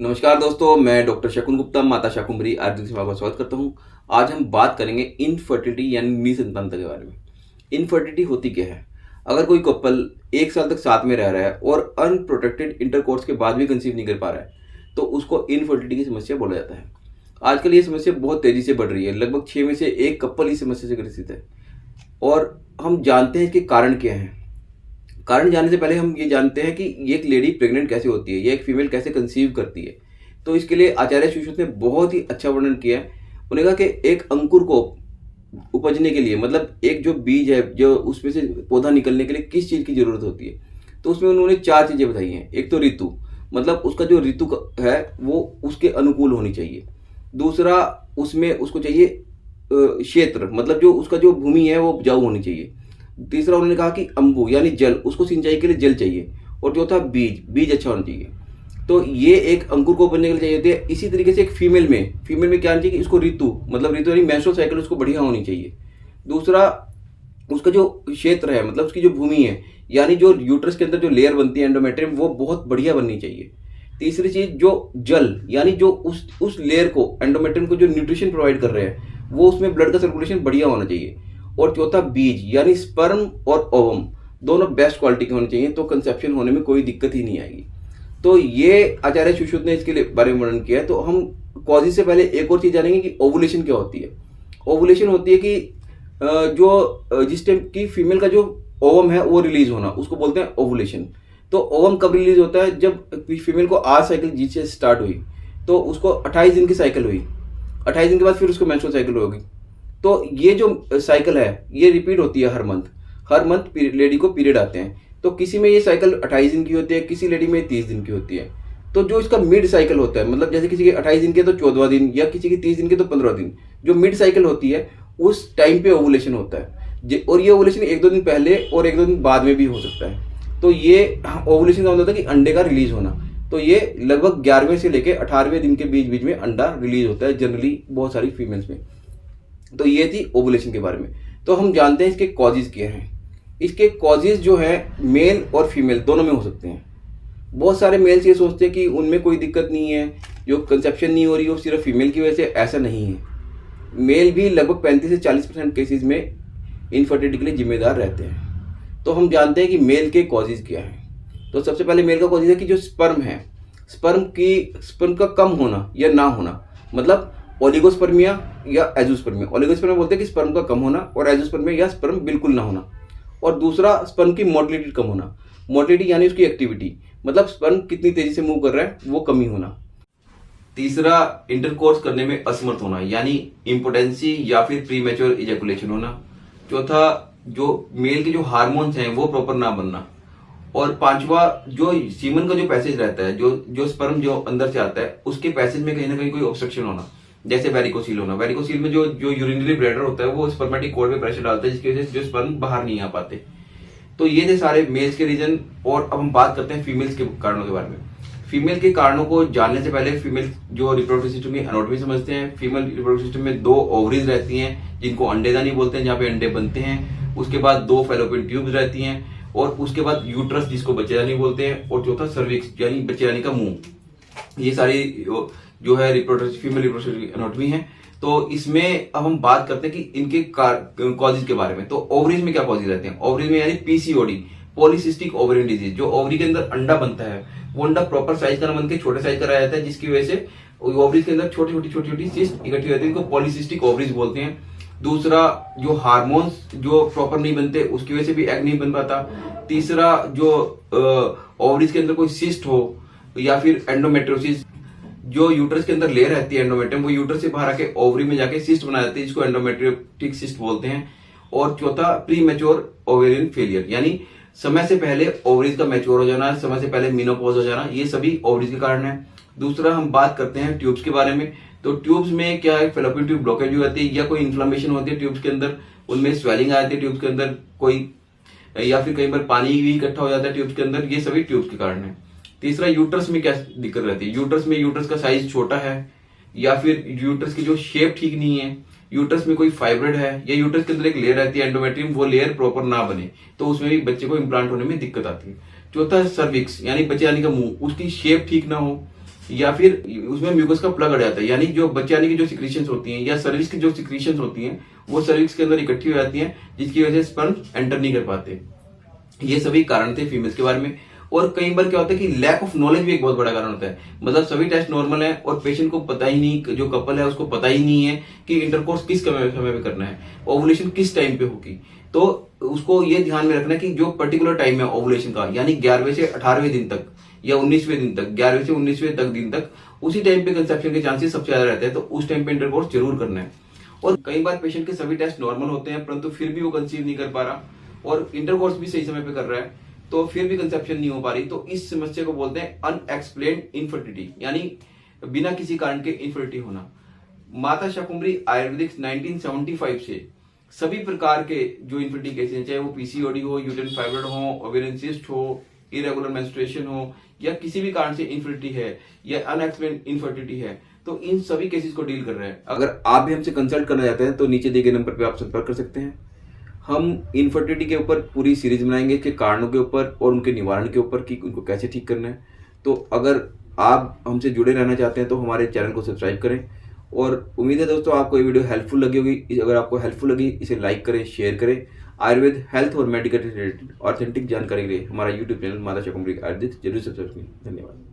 नमस्कार दोस्तों, मैं डॉक्टर शकुन गुप्ता माता शाकुंभरी आयुर्वेदिक सेवा का स्वागत करता हूं। आज हम बात करेंगे इनफर्टिलिटी यानी निसंतानता के बारे में। इनफर्टिलिटी होती क्या है? अगर कोई कपल 1 साल तक साथ में रह रहा है और अनप्रोटेक्टेड इंटरकोर्स के बाद भी कंसीव नहीं कर पा रहा है, तो उसको इनफर्टिलिटी की समस्या बोला जाता है। आजकल ये समस्या बहुत तेजी से बढ़ रही है। लगभग 6 में से 1 कपल इस समस्या से ग्रसित है। और हम जानते हैं कि कारण क्या है। कारण जानने से पहले हम ये जानते हैं कि ये एक लेडी प्रेग्नेंट कैसे होती है, ये एक फीमेल कैसे कंसीव करती है। तो इसके लिए आचार्य सुश्रुत ने बहुत ही अच्छा वर्णन किया है। उन्होंने कहा कि एक अंकुर को उपजने के लिए, मतलब एक जो बीज है, जो उसमें से पौधा निकलने के लिए किस चीज़ की जरूरत होती है, तो उसमें उन्होंने 4 चीज़ें बताई हैं। एक तो ऋतु, मतलब उसका जो ऋतु है वो उसके अनुकूल होनी चाहिए। दूसरा, उसमें उसको चाहिए क्षेत्र, मतलब जो उसका जो भूमि है वो उपजाऊ होनी चाहिए। तीसरा, उन्होंने कहा कि अंबु यानी जल, उसको सिंचाई के लिए जल चाहिए। और चौथा, बीज, बीज अच्छा होना चाहिए। तो ये एक अंकुर को बनने के लिए चाहिए होती है। इसी तरीके से एक फीमेल में क्या होना चाहिए कि उसको ऋतु, मतलब ऋतु यानी मेंस्ट्रुअल साइकिल उसको बढ़िया होनी चाहिए। दूसरा, उसका जो क्षेत्र है, मतलब उसकी जो भूमि है, यानी जो यूट्रस के अंदर जो लेयर बनती है एंडोमेट्रियम, वो बहुत बढ़िया बननी चाहिए। तीसरी चीज, जो जल, यानी जो उस लेयर को, एंडोमेट्रियम को जो न्यूट्रिशन प्रोवाइड कर रहे हैं, वो उसमें ब्लड का सर्कुलेशन बढ़िया होना चाहिए। और चौथा, बीज, यानी स्पर्म और ओवम दोनों बेस्ट क्वालिटी के होने चाहिए, तो कंसेप्शन होने में कोई दिक्कत ही नहीं आएगी। तो ये आचार्य सुश्रुत ने इसके लिए बारे में वर्णन किया है। तो हम कॉजेज से पहले एक और चीज जानेंगे कि ओवुलेशन क्या होती है। ओवुलेशन होती है कि जिस टाइम की फीमेल का जो ओवम है वो रिलीज होना, उसको बोलते हैं ओवुलेशन। तो ओवम कब रिलीज होता है? जब फीमेल को आज साइकिल जी से स्टार्ट हुई, तो उसको 28 दिन की साइकिल हुई। 28 दिन के बाद फिर उसको मेंस्ट्रुअल साइकिल होगी। तो ये जो साइकिल है ये रिपीट होती है हर मंथ लेडी को पीरियड आते हैं। तो किसी में ये साइकिल 28 दिन की होती है, किसी लेडी में 30 दिन की होती है। तो जो इसका मिड साइकिल होता है, मतलब जैसे किसी के 28 दिन के तो 14वां दिन, या किसी के 30 दिन के तो 15वां दिन, जो मिड साइकिल होती है उस टाइम पे ओवुलेशन होता है। और ये ओवुलेशन 1-2 दिन पहले और 1-2 दिन बाद में भी हो सकता है। तो ये ओवुलेशन का मतलब होता है कि अंडे का रिलीज होना। तो ये लगभग 11वें से लेकर 18वें दिन के बीच बीच में अंडा रिलीज होता है जनरली बहुत सारी फीमेल्स में। तो ये थी ओवुलेशन के बारे में। तो हम जानते हैं इसके कॉजेज क्या हैं। इसके कॉजेज जो है मेल और फीमेल दोनों में हो सकते हैं। बहुत सारे मेल्स ये सोचते हैं कि उनमें कोई दिक्कत नहीं है, जो कंसेप्शन नहीं हो रही हो सिर्फ फीमेल की वजह से। ऐसा नहीं है। मेल भी लगभग 35 से 40% केसेस में इनफर्टिलिटी के लिए जिम्मेदार रहते हैं। तो हम जानते हैं कि मेल के कॉजेज क्या है। तो सबसे पहले मेल का कॉजेज है कि जो स्पर्म है, स्पर्म का कम होना या ना होना, मतलब ओलिगोस्पर्मिया या एजोस्पर्मिया। ओलिगोस्पर्मिया बोलते हैं कि स्पर्म का कम होना, और एजोस्पर्मिया या स्पर्म बिल्कुल ना होना। और दूसरा, स्पर्म की मोटिलिटी कम होना। मोटिलिटी यानी उसकी एक्टिविटी, मतलब स्पर्म कितनी तेजी से मूव कर रहा है वो कमी होना। तीसरा, इंटरकोर्स करने में असमर्थ होना, यानी इम्पोटेंसी या फिर प्रीमेच्योर इजैकुलेशन होना। चौथा, जो मेल के जो हार्मोन्स हैं वो प्रॉपर ना बनना। और पांचवा, जो सीमन का जो पैसेज रहता है, जो स्पर्म जो अंदर से आता है, उसके पैसेज में कहीं ना कहीं कोई ऑब्स्ट्रक्शन होना, जैसे वेरिकोसील होना। वेरिकोसील में जो यूरिनरी ब्लैडर होता है वो स्पर्मेटिक कोर्ड पे प्रेशर डालता है, जिसकी वजह से जो स्पर्म बाहर नहीं आ पाते। तो ये थे सारे मेल्स के रीजन। और अब हम बात करते हैं फीमेल्स के कारणों के बारे में। फीमेल के कारणों को जानने से पहले फीमेल जो रिप्रोडक्टिव सिस्टम की एनाटॉमी समझते हैं। फीमेल रिप्रोडक्टिव सिस्टम में 2 ओवरीज रहती हैं, जिनको अंडेदानी बोलते हैं, जहाँ पे अंडे बनते हैं। उसके बाद 2 फैलोपियन ट्यूब्स रहती हैं, और उसके बाद यूट्रस, जिसको बच्चेदानी बोलते हैं, और चौथा सर्विक्स यानी बच्चेदानी का मुंह। ये सारी जो है फीमेल रिप्रोडक्टिव एनाटॉमी है। तो इसमें अब हम बात करते हैं कि इनके कॉजेज के बारे में। तो ओवरीज में क्या कॉजेज रहते हैं? ओवरीज में यानी पीसीओडी, पॉलीसिस्टिक ओवरियन डिजीज। जो ओवरी के अंदर अंडा बनता है वो अंडा प्रॉपर साइज का ना बन के छोटे साइज का रह जाता है, जिसकी वजह से ओवरीज के अंदर छोटी छोटी सिस्ट इकट्ठी रहती है, इनको पॉलीसिस्टिक ओवरीज बोलते हैं। दूसरा, जो हार्मोन्स जो प्रॉपर नहीं बनते उसकी वजह से भी एग नहीं बन पाता। तीसरा, जो ओवरीज के अंदर कोई सिस्ट हो, या फिर एंडोमेट्रियोसिस, जो यूट्रस के अंदर लेयर रहती है एंडोमेट्रियम, वो यूट्रस से बाहर आके ओवरी में जाके सिस्ट बना जाती है, जिसको एंडोमेट्रियोटिक सिस्ट बोलते हैं। और चौथा, प्री मैच्योर ओवेरियन फेलियर, यानी समय से पहले ओवरीज का मैच्योर हो जाना, समय से पहले मेनोपॉज हो जाना, ये सभी ओवरीज के कारण है। दूसरा, हम बात करते हैं ट्यूब्स के बारे में। तो ट्यूब्स में क्या है, फेलोपियन ट्यूब ब्लॉकेज हो जाती है, या कोई इन्फ्लेमेशन होती है ट्यूब्स के अंदर, उनमें स्वेलिंग आ जाती है ट्यूब्स के अंदर कोई, या फिर कई बार पानी भी इकट्ठा हो जाता है ट्यूब्स के अंदर। ये सभी ट्यूब्स के कारण है। तीसरा, यूट्रस में क्या दिक्कत रहती है? यूट्रस का साइज छोटा है, या फिर यूट्रस की जो शेप ठीक नहीं है, यूट्रस में कोई फाइब्रोइड है, या यूट्रस के अंदर एक लेयर रहती है एंडोमेट्रियम, वो लेयर प्रॉपर ना बने, तो उसमें भी बच्चे को इम्प्लांट होने में दिक्कत आती है। चौथा, सर्विक्स यानी बच्चे यानी का मुंह, उसकी शेप ठीक ना हो, या फिर उसमें म्यूकस का प्लग अड़ जाता है, यानी जो बच्चानी की जो सिक्रीशंस होती हैं या सर्विक्स की जो सिक्रीशंस होती हैं वो सर्विक्स के अंदर इकट्ठी हो जाती हैं, जिसकी वजह से स्पर्म एंटर नहीं कर पाते। ये सभी कारण थे फीमेल्स के बारे में। और कई बार क्या होता है कि लैक ऑफ नॉलेज भी एक बहुत बड़ा कारण होता है, मतलब सभी टेस्ट नॉर्मल है और पेशेंट को पता ही नहीं, जो कपल है उसको पता ही नहीं है कि इंटरकोर्स किस समय पे करना है, ओवुलेशन किस टाइम पे होगी। तो उसको ये ध्यान में रखना है कि जो पर्टिकुलर टाइम है ओवुलेशन का, यानी 11वें से 18वें दिन तक या 19वें दिन तक, 11वें से 19वें तक दिन तक, उसी टाइम पे कंसेप्शन के चांसेस सबसे ज्यादा रहते हैं, तो उस टाइम पे इंटरकोर्स जरूर करना है। और कई बार पेशेंट के सभी टेस्ट नॉर्मल होते हैं परंतु फिर भी वो कंसीव नहीं कर पा रहा और इंटरकोर्स भी सही समय पे कर रहा है, तो फिर भी कंसेप्शन नहीं हो पा रही, तो इस समस्या को बोलते हैं अनएक्सप्लेन्ड इनफर्टिलिटी, यानी बिना किसी कारण के इनफर्टिलिटी होना। माता शाकुंभरी आयुर्वेदिक 1975 से सभी प्रकार के जो इनफर्टिलिटी केसेस हैं, चाहे वो पीसीओडी हो, यूटेराइन फाइब्रॉइड हो, ओवेरियन सिस्ट हो, इरेगुलर मेंस्ट्रुएशन हो, या किसी भी कारण से इनफर्टिलिटी है या अनएक्सप्लेन्ड इनफर्टिलिटी है, तो इन सभी केसेस को डील कर रहे हैं। अगर आप भी हमसे कंसल्ट करना चाहते हैं तो नीचे दिए गए नंबर पे आप संपर्क कर सकते हैं। हम इनफर्टिलिटी के ऊपर पूरी सीरीज बनाएंगे, इसके कारणों के ऊपर और उनके निवारण के ऊपर कि उनको कैसे ठीक करना है। तो अगर आप हमसे जुड़े रहना चाहते हैं तो हमारे चैनल को सब्सक्राइब करें। और उम्मीद है दोस्तों आपको ये वीडियो हेल्पफुल लगी होगी। अगर आपको हेल्पफुल लगी इसे लाइक करें, शेयर करें। आयुर्वेद, हेल्थ और मेडिकल रिलेटेड ऑथेंटिक जानकारी के लिए हमारा यूट्यूब चैनल माता शाकुंभरी आयुर्वेद जरूर सब्सक्राइब करें। धन्यवाद।